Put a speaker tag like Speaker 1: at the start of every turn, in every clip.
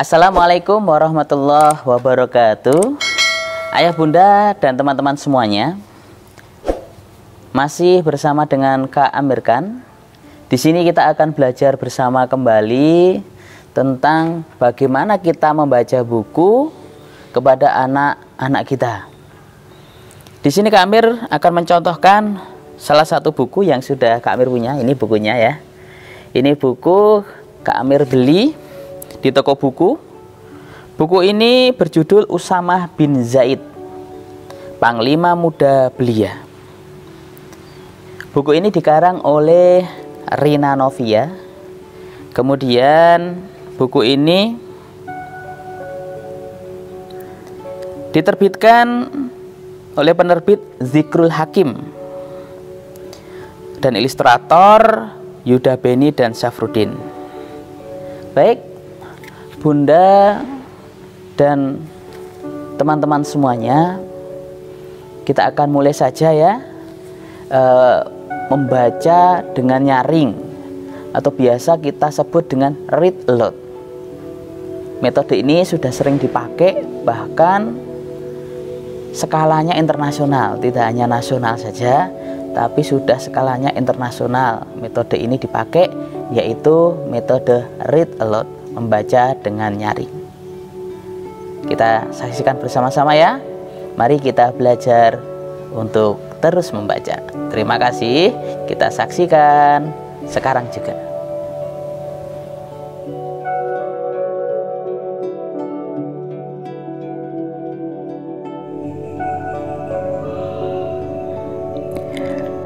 Speaker 1: Assalamualaikum warahmatullahi wabarakatuh. Ayah, bunda, dan teman-teman semuanya, masih bersama dengan Kak Amir Khan. Di sini kita akan belajar bersama kembali tentang bagaimana kita membaca buku kepada anak-anak kita. Di sini Kak Amir akan mencontohkan salah satu buku yang sudah Kak Amir punya. Ini bukunya ya. Ini buku Kak Amir beli di toko buku. Buku ini berjudul Usamah bin Zaid, Panglima Muda Belia. Buku ini dikarang oleh Rina Novia. Kemudian buku ini diterbitkan oleh penerbit Zikrul Hakim dan ilustrator Yuda Beni dan Syafruddin. Baik, Bunda dan teman-teman semuanya, kita akan mulai saja ya membaca dengan nyaring atau biasa kita sebut dengan read aloud. Metode ini sudah sering dipakai, bahkan skalanya internasional, tidak hanya nasional saja, tapi sudah skalanya internasional. Metode ini dipakai, yaitu metode read aloud, membaca dengan nyaring. Kita saksikan bersama-sama ya. Mari kita belajar untuk terus membaca. Terima kasih. Kita saksikan sekarang juga.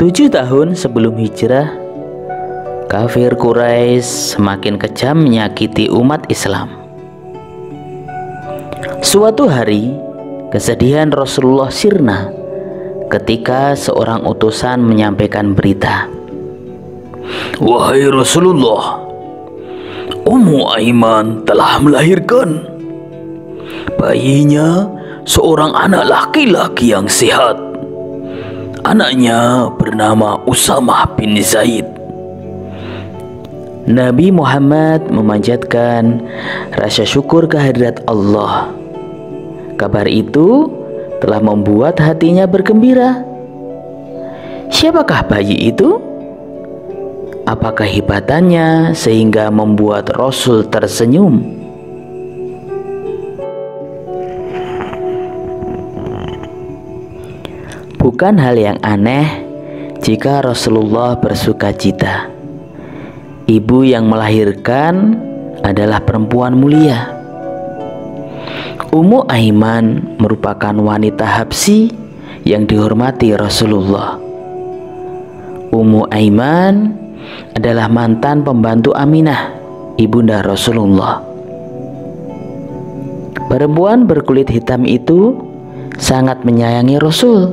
Speaker 1: Tujuh tahun sebelum hijrah, kafir Quraisy semakin kejam menyakiti umat Islam. Suatu hari, kesedihan Rasulullah sirna ketika seorang utusan menyampaikan berita. "Wahai Rasulullah, Ummu Aiman telah melahirkan. Bayinya seorang anak laki-laki yang sehat. Anaknya bernama Usamah bin Zaid." Nabi Muhammad memanjatkan rasa syukur kehadirat Allah. Kabar itu telah membuat hatinya bergembira. Siapakah bayi itu? Apakah hebatannya sehingga membuat Rasul tersenyum? Bukan hal yang aneh jika Rasulullah bersuka cita. Ibu yang melahirkan adalah perempuan mulia. Ummu Aiman merupakan wanita Habsyi yang dihormati Rasulullah. Ummu Aiman adalah mantan pembantu Aminah, ibunda Rasulullah. Perempuan berkulit hitam itu sangat menyayangi Rasul.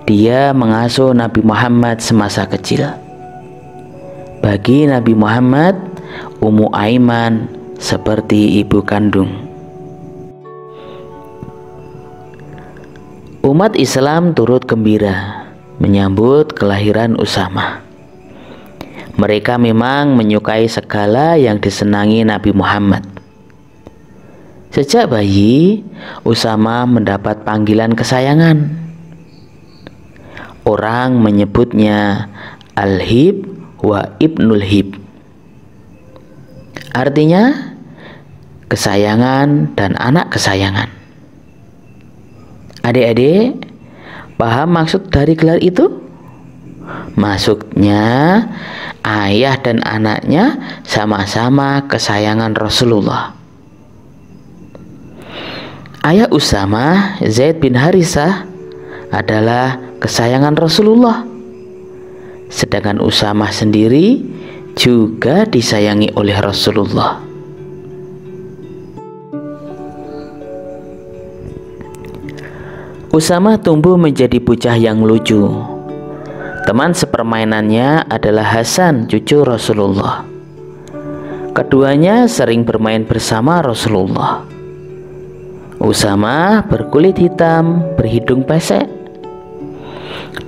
Speaker 1: Dia mengasuh Nabi Muhammad semasa kecil. Bagi Nabi Muhammad, Ummu Aiman seperti ibu kandung. Umat Islam turut gembira menyambut kelahiran Usamah. Mereka memang menyukai segala yang disenangi Nabi Muhammad. Sejak bayi, Usamah mendapat panggilan kesayangan. Orang menyebutnya Al-Hib wa Ibnul Hib, artinya kesayangan dan anak kesayangan. Adik-adik, paham maksud dari gelar itu? Maksudnya ayah dan anaknya sama-sama kesayangan Rasulullah. Ayah Usamah, Zaid bin Harisah, adalah kesayangan Rasulullah. Sedangkan Usamah sendiri juga disayangi oleh Rasulullah. Usamah tumbuh menjadi bocah yang lucu. Teman sepermainannya adalah Hasan, cucu Rasulullah. Keduanya sering bermain bersama Rasulullah. Usamah berkulit hitam, berhidung pesek.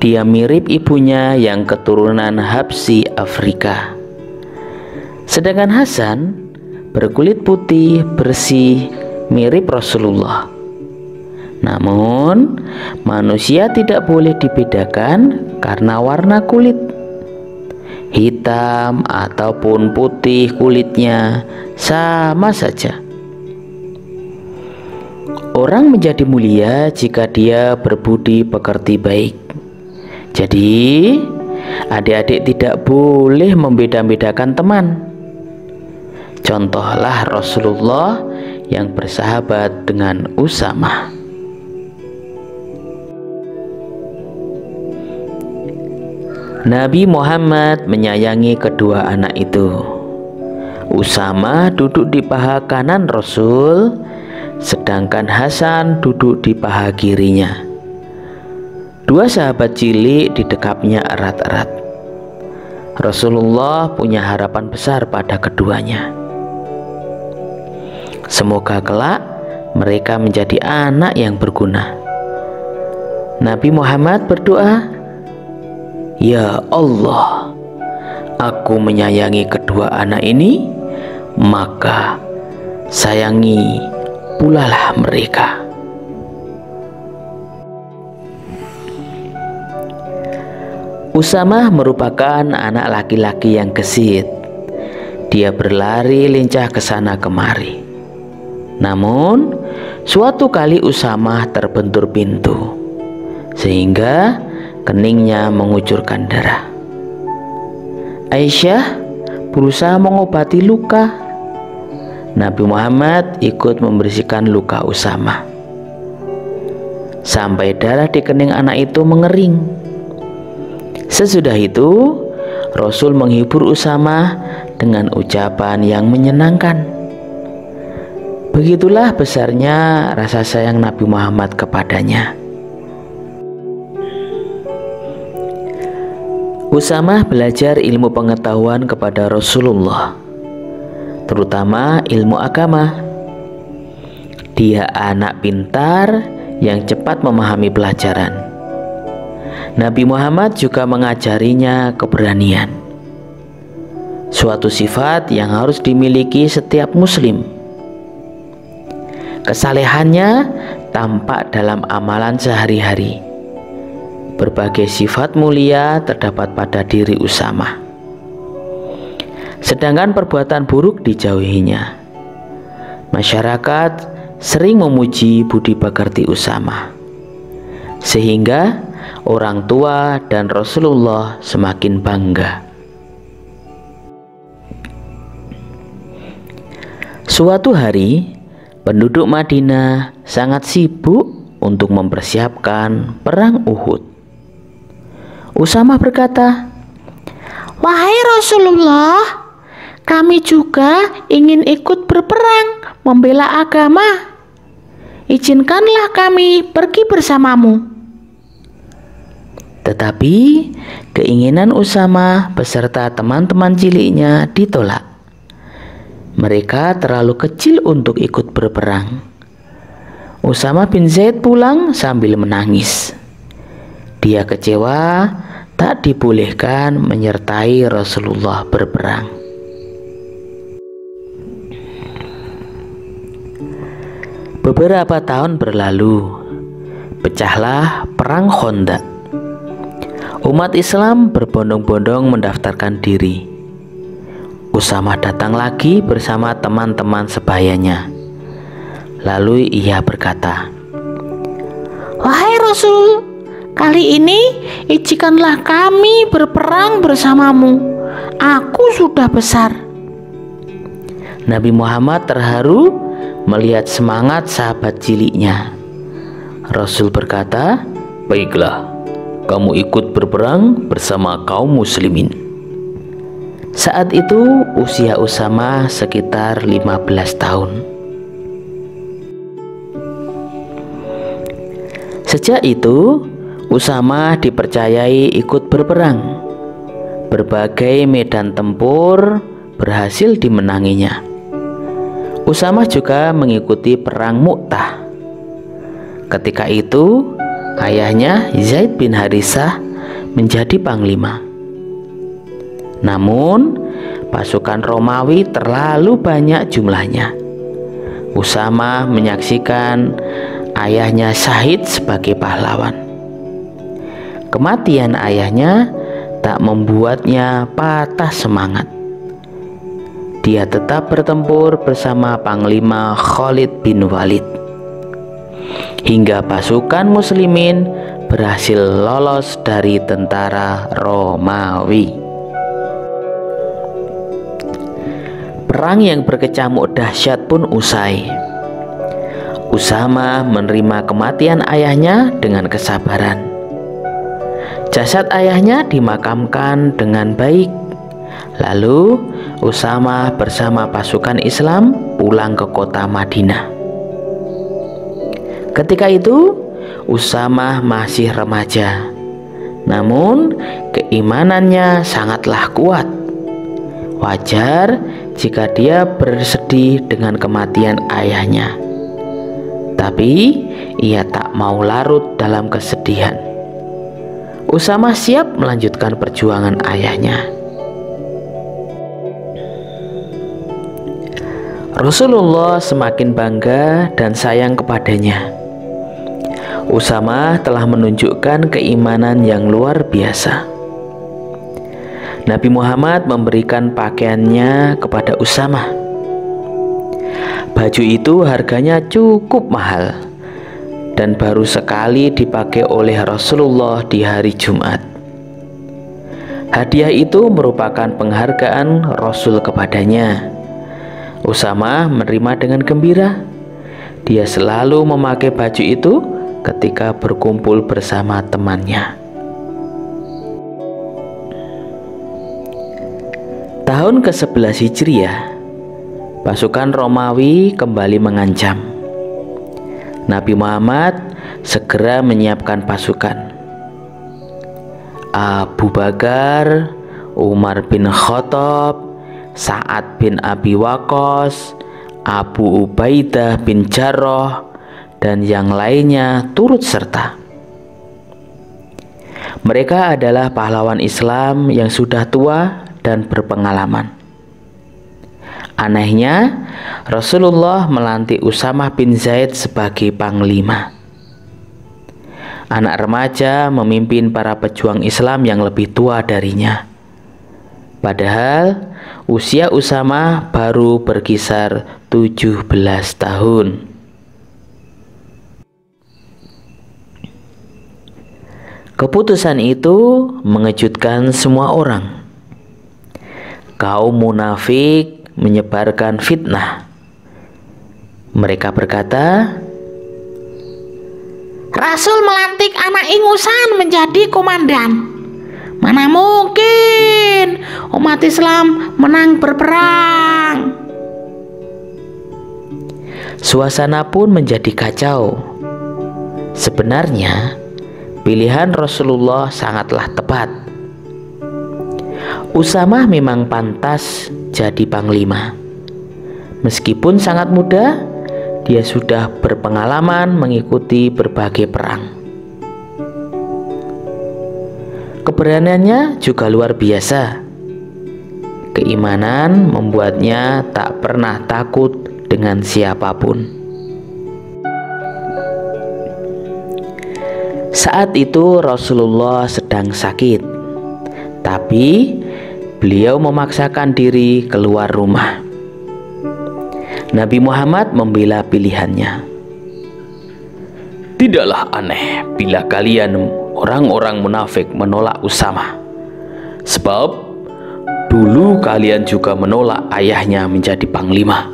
Speaker 1: Dia mirip ibunya yang keturunan Habsyi Afrika. Sedangkan Hasan berkulit putih, bersih, mirip Rasulullah. Namun, manusia tidak boleh dibedakan karena warna kulit. Hitam ataupun putih kulitnya sama saja. Orang menjadi mulia jika dia berbudi pekerti baik. Jadi, adik-adik tidak boleh membeda-bedakan teman. Contohlah Rasulullah yang bersahabat dengan Usamah. Nabi Muhammad menyayangi kedua anak itu. Usamah duduk di paha kanan Rasul, sedangkan Hasan duduk di paha kirinya. Dua sahabat cilik didekapnya erat-erat. Rasulullah punya harapan besar pada keduanya. Semoga kelak mereka menjadi anak yang berguna. Nabi Muhammad berdoa, "Ya Allah, aku menyayangi kedua anak ini, maka sayangi pulalah mereka." Usamah merupakan anak laki-laki yang gesit. Dia berlari lincah ke sana kemari. Namun, suatu kali Usamah terbentur pintu, sehingga keningnya mengucurkan darah. Aisyah berusaha mengobati luka. Nabi Muhammad ikut membersihkan luka Usamah sampai darah di kening anak itu mengering. Sesudah itu, Rasul menghibur Usamah dengan ucapan yang menyenangkan. Begitulah besarnya rasa sayang Nabi Muhammad kepadanya. Usamah belajar ilmu pengetahuan kepada Rasulullah, terutama ilmu agama. Dia anak pintar yang cepat memahami pelajaran. Nabi Muhammad juga mengajarinya keberanian, suatu sifat yang harus dimiliki setiap muslim. Kesalehannya tampak dalam amalan sehari-hari. Berbagai sifat mulia terdapat pada diri Usamah, sedangkan perbuatan buruk dijauhinya. Masyarakat sering memuji budi pekerti Usamah, sehingga orang tua dan Rasulullah semakin bangga. Suatu hari, penduduk Madinah sangat sibuk untuk mempersiapkan perang Uhud. Usamah berkata, "Wahai Rasulullah, kami juga ingin ikut berperang membela agama. Izinkanlah kami pergi bersamamu." Tetapi keinginan Usamah beserta teman-teman ciliknya ditolak. Mereka terlalu kecil untuk ikut berperang. Usamah bin Zaid pulang sambil menangis. Dia kecewa tak dibolehkan menyertai Rasulullah berperang. Beberapa tahun berlalu, pecahlah perang Khandaq. Umat Islam berbondong-bondong mendaftarkan diri. Usamah datang lagi bersama teman-teman sebayanya. Lalu ia berkata, "Wahai Rasul, kali ini izinkanlah kami berperang bersamamu. Aku sudah besar." Nabi Muhammad terharu melihat semangat sahabat ciliknya. Rasul berkata, "Baiklah, kamu ikut berperang bersama kaum muslimin." Saat itu usia Usamah sekitar 15 tahun. Sejak itu Usamah dipercayai ikut berperang. Berbagai medan tempur berhasil dimenanginya. Usamah juga mengikuti perang Mu'tah. Ketika itu ayahnya Zaid bin Harithah menjadi panglima. Namun pasukan Romawi terlalu banyak jumlahnya. Usama menyaksikan ayahnya syahid sebagai pahlawan. Kematian ayahnya tak membuatnya patah semangat. Dia tetap bertempur bersama Panglima Khalid bin Walid hingga pasukan muslimin berhasil lolos dari tentara Romawi. Perang yang berkecamuk dahsyat pun usai. Usama menerima kematian ayahnya dengan kesabaran. Jasad ayahnya dimakamkan dengan baik. Lalu Usama bersama pasukan Islam pulang ke kota Madinah. Ketika itu Usama masih remaja, namun keimanannya sangatlah kuat. Wajar jika dia bersedih dengan kematian ayahnya, tapi ia tak mau larut dalam kesedihan. Usama siap melanjutkan perjuangan ayahnya. Rasulullah semakin bangga dan sayang kepadanya. Usama telah menunjukkan keimanan yang luar biasa. Nabi Muhammad memberikan pakaiannya kepada Usama. Baju itu harganya cukup mahal dan baru sekali dipakai oleh Rasulullah di hari Jumat. Hadiah itu merupakan penghargaan Rasul kepadanya. Usama menerima dengan gembira. Dia selalu memakai baju itu ketika berkumpul bersama temannya. Tahun ke-11 Hijriah, pasukan Romawi kembali mengancam. Nabi Muhammad segera menyiapkan pasukan. Abu Bakar, Umar bin Khattab, Sa'ad bin Abi Waqqas, Abu Ubaidah bin Jarrah, dan yang lainnya turut serta. Mereka adalah pahlawan Islam yang sudah tua dan berpengalaman. Anehnya, Rasulullah melantik Usamah bin Zaid sebagai panglima. Anak remaja memimpin para pejuang Islam yang lebih tua darinya. Padahal usia Usamah baru berkisar 17 tahun. Keputusan itu mengejutkan semua orang. Kaum munafik menyebarkan fitnah. Mereka berkata,
Speaker 2: Rasul melantik anak ingusan menjadi komandan. Mana mungkin umat Islam menang berperang.
Speaker 1: Suasana pun menjadi kacau. Sebenarnya pilihan Rasulullah sangatlah tepat. Usamah memang pantas jadi panglima. Meskipun sangat muda, dia sudah berpengalaman mengikuti berbagai perang. Keberaniannya juga luar biasa. Keimanan membuatnya tak pernah takut dengan siapapun. Saat itu Rasulullah sedang sakit, tapi beliau memaksakan diri keluar rumah. Nabi Muhammad membela pilihannya. Tidaklah aneh bila kalian orang-orang munafik menolak Usamah, sebab dulu kalian juga menolak ayahnya menjadi panglima.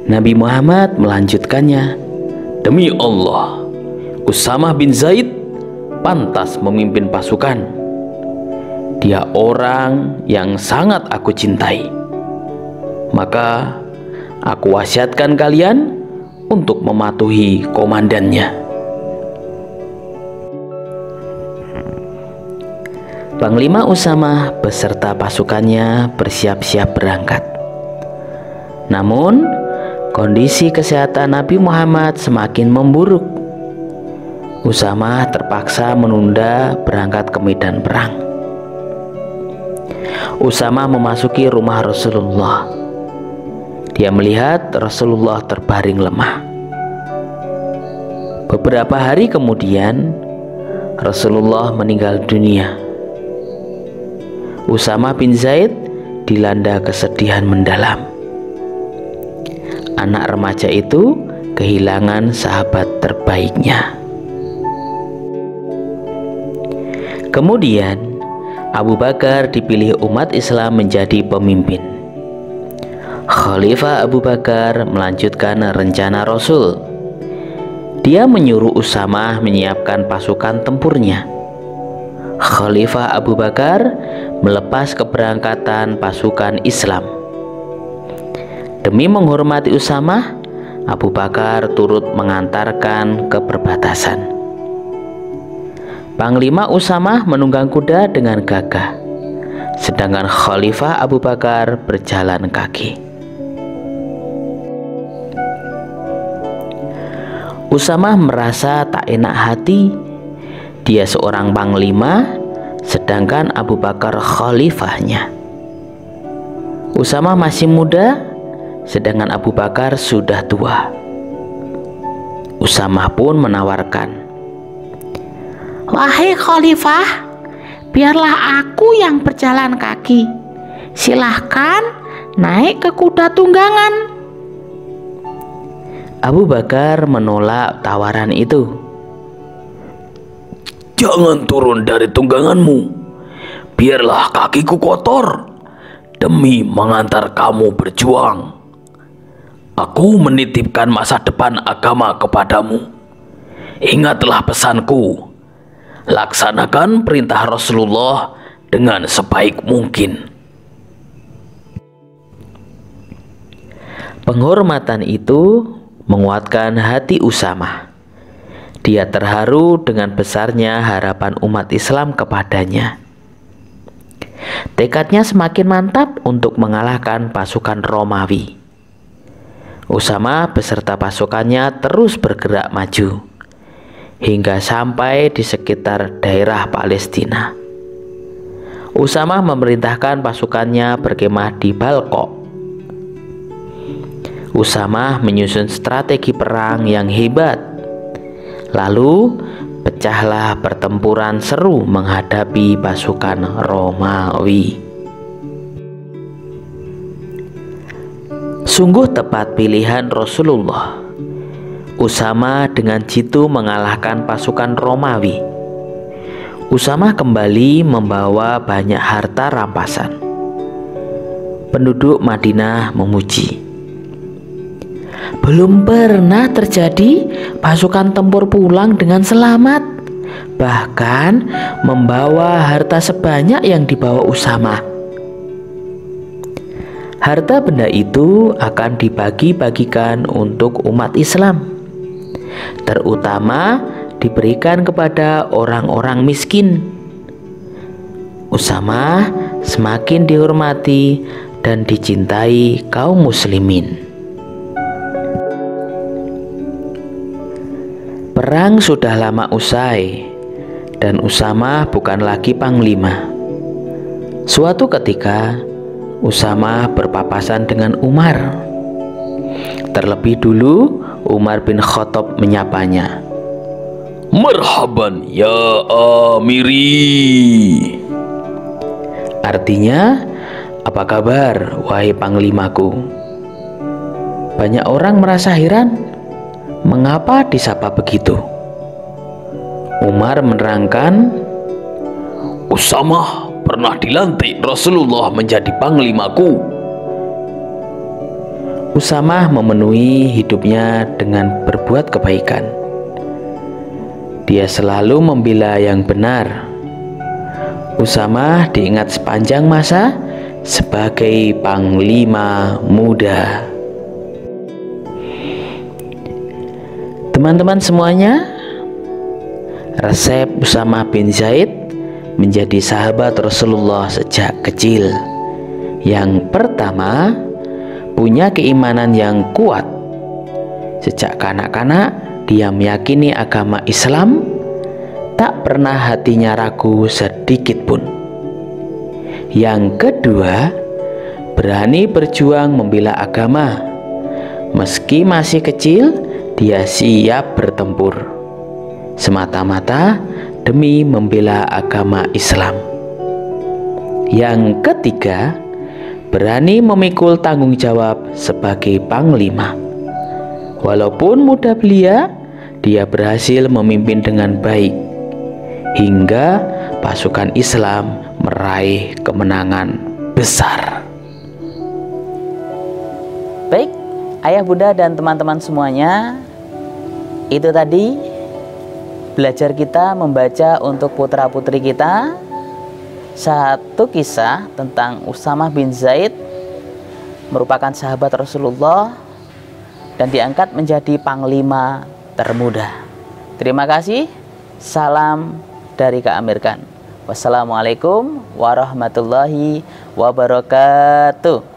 Speaker 1: Nabi Muhammad melanjutkannya, demi Allah, Usamah bin Zaid pantas memimpin pasukan. Dia orang yang sangat aku cintai. Maka aku wasiatkan kalian untuk mematuhi komandannya. Panglima Usamah beserta pasukannya bersiap-siap berangkat. Namun kondisi kesehatan Nabi Muhammad semakin memburuk. Usamah terpaksa menunda berangkat ke medan perang. Usamah memasuki rumah Rasulullah. Dia melihat Rasulullah terbaring lemah. Beberapa hari kemudian, Rasulullah meninggal dunia. Usamah bin Zaid dilanda kesedihan mendalam. Anak remaja itu kehilangan sahabat terbaiknya. Kemudian Abu Bakar dipilih umat Islam menjadi pemimpin. Khalifah Abu Bakar melanjutkan rencana Rasul. Dia menyuruh Usamah menyiapkan pasukan tempurnya. Khalifah Abu Bakar melepas keberangkatan pasukan Islam. Demi menghormati Usamah, Abu Bakar turut mengantarkan ke perbatasan. Panglima Usamah menunggang kuda dengan gagah, sedangkan Khalifah Abu Bakar berjalan kaki. Usamah merasa tak enak hati. Dia seorang panglima, sedangkan Abu Bakar khalifahnya. Usamah masih muda, sedangkan Abu Bakar sudah tua. Usamah pun menawarkan,
Speaker 2: "Wahai khalifah, biarlah aku yang berjalan kaki. Silahkan naik ke kuda tunggangan."
Speaker 1: Abu Bakar menolak tawaran itu.
Speaker 3: "Jangan turun dari tungganganmu. Biarlah kakiku kotor demi mengantar kamu berjuang. Aku menitipkan masa depan agama kepadamu. Ingatlah pesanku. Laksanakan perintah Rasulullah dengan sebaik mungkin."
Speaker 1: Penghormatan itu menguatkan hati Usamah. Dia terharu dengan besarnya harapan umat Islam kepadanya. Tekadnya semakin mantap untuk mengalahkan pasukan Romawi. Usamah beserta pasukannya terus bergerak maju hingga sampai di sekitar daerah Palestina. Usamah memerintahkan pasukannya berkemah di Balqa. Usamah menyusun strategi perang yang hebat. Lalu pecahlah pertempuran seru menghadapi pasukan Romawi. Sungguh tepat pilihan Rasulullah. Usamah dengan jitu mengalahkan pasukan Romawi. Usamah kembali membawa banyak harta rampasan. Penduduk Madinah memuji. Belum pernah terjadi pasukan tempur pulang dengan selamat, bahkan membawa harta sebanyak yang dibawa Usamah. Harta benda itu akan dibagi-bagikan untuk umat Islam, terutama diberikan kepada orang-orang miskin. Usamah semakin dihormati dan dicintai kaum muslimin. Perang sudah lama usai dan Usamah bukan lagi panglima. Suatu ketika Usamah berpapasan dengan Umar. Terlebih dulu Umar bin Khattab menyapanya.
Speaker 3: "Marhaban ya Amiri."
Speaker 1: Artinya, "Apa kabar wahai panglimaku?" Banyak orang merasa heran. Mengapa disapa begitu? Umar menerangkan,
Speaker 3: "Usamah pernah dilantik Rasulullah menjadi panglimaku."
Speaker 1: Usamah memenuhi hidupnya dengan berbuat kebaikan. Dia selalu membela yang benar. Usamah diingat sepanjang masa sebagai panglima muda. Teman-teman semuanya, resep Usamah bin Zaid menjadi sahabat Rasulullah sejak kecil. Yang pertama, punya keimanan yang kuat. Sejak kanak-kanak, dia meyakini agama Islam, tak pernah hatinya ragu sedikit pun. Yang kedua, berani berjuang membela agama. Meski masih kecil, dia siap bertempur semata-mata demi membela agama Islam. Yang ketiga, berani memikul tanggung jawab sebagai panglima. Walaupun muda belia, dia berhasil memimpin dengan baik hingga pasukan Islam meraih kemenangan besar. Baik, ayah bunda dan teman-teman semuanya, itu tadi belajar kita membaca untuk putra-putri kita satu kisah tentang Usamah bin Zaid, merupakan sahabat Rasulullah dan diangkat menjadi panglima termuda. Terima kasih. Salam dari Kak Amir Khan. Wassalamualaikum warahmatullahi wabarakatuh.